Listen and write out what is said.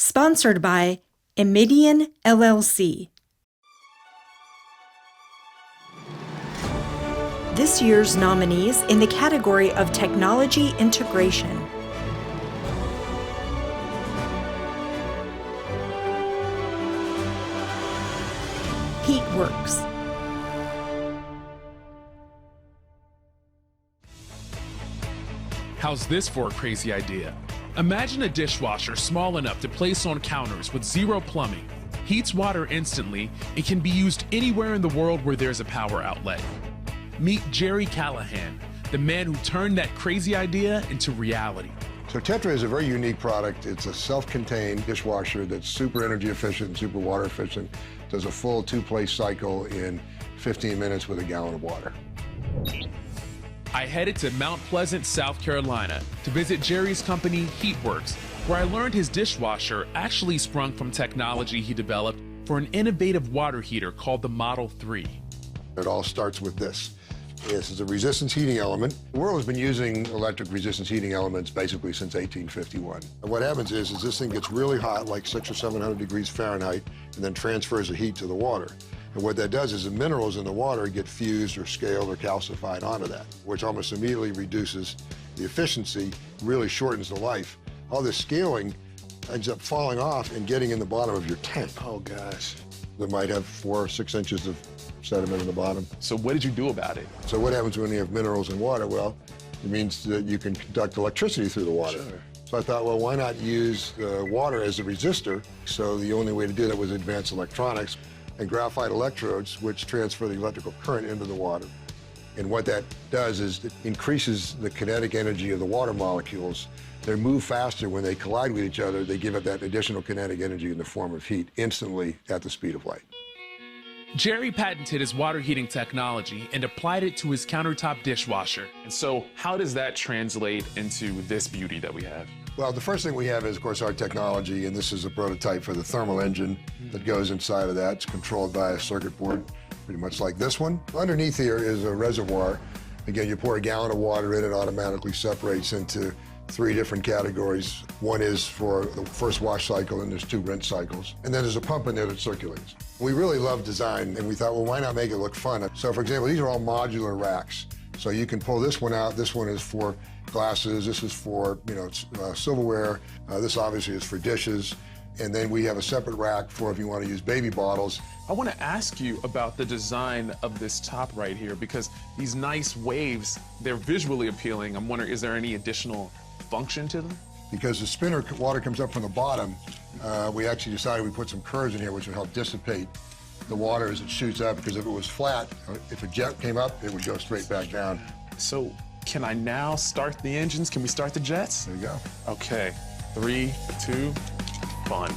Sponsored by Emidian LLC. This year's nominees in the category of Technology Integration: Heatworks, How's this for a crazy idea? Imagine a dishwasher small enough to place on counters with zero plumbing, heats water instantly, and can be used anywhere in the world where there's a power outlet. Meet Jerry Callahan, the man who turned that crazy idea into reality. So Tetra is a very unique product. It's a self-contained dishwasher that's super energy efficient and super water efficient. Does a full 2-place cycle in 15 minutes with a gallon of water. I headed to Mount Pleasant, South Carolina to visit Jerry's company, Heatworks, where I learned his dishwasher actually sprung from technology he developed for an innovative water heater called the Model 3. It all starts with this. This is a resistance heating element. The world has been using electric resistance heating elements basically since 1851. And what happens is this thing gets really hot, like 600 or 700 degrees Fahrenheit, and then transfers the heat to the water. And what that does is the minerals in the water get fused or scaled or calcified onto that, which almost immediately reduces the efficiency, really shortens the life. All this scaling ends up falling off and getting in the bottom of your tank. Oh, gosh. That might have 4 or 6 inches of sediment in the bottom. So what did you do about it? So what happens when you have minerals in water? Well, it means that you can conduct electricity through the water. Sure. So I thought, well, why not use water as a resistor? So the only way to do that was advanced electronics and graphite electrodes, which transfer the electrical current into the water. And what that does is it increases the kinetic energy of the water molecules. They move faster when they collide with each other. They give it that additional kinetic energy in the form of heat instantly at the speed of light. Jerry patented his water heating technology and applied it to his countertop dishwasher. And so how does that translate into this beauty that we have? Well, the first thing we have is, of course, our technology, and this is a prototype for the thermal engine that goes inside of that. It's controlled by a circuit board, pretty much like this one. Underneath here is a reservoir. Again, you pour a gallon of water in, it automatically separates into 3 different categories. One is for the first wash cycle, and there's 2 rinse cycles. And then there's a pump in there that circulates. We really love design, and we thought, well, why not make it look fun? So, for example, these are all modular racks. So you can pull this one out. This one is for glasses. This is for, silverware. This obviously is for dishes. And then we have a separate rack for if you want to use baby bottles. I want to ask you about the design of this top right here, because these nice waves, they're visually appealing. I'm wondering, is there any additional function to them? Because the spinner water comes up from the bottom, we actually decided we put some curves in here which would help dissipate the water as it shoots up, because if it was flat, if a jet came up, it would go straight back down. So can I now start the engines? Can we start the jets? There you go. Okay, 3, 2, 1.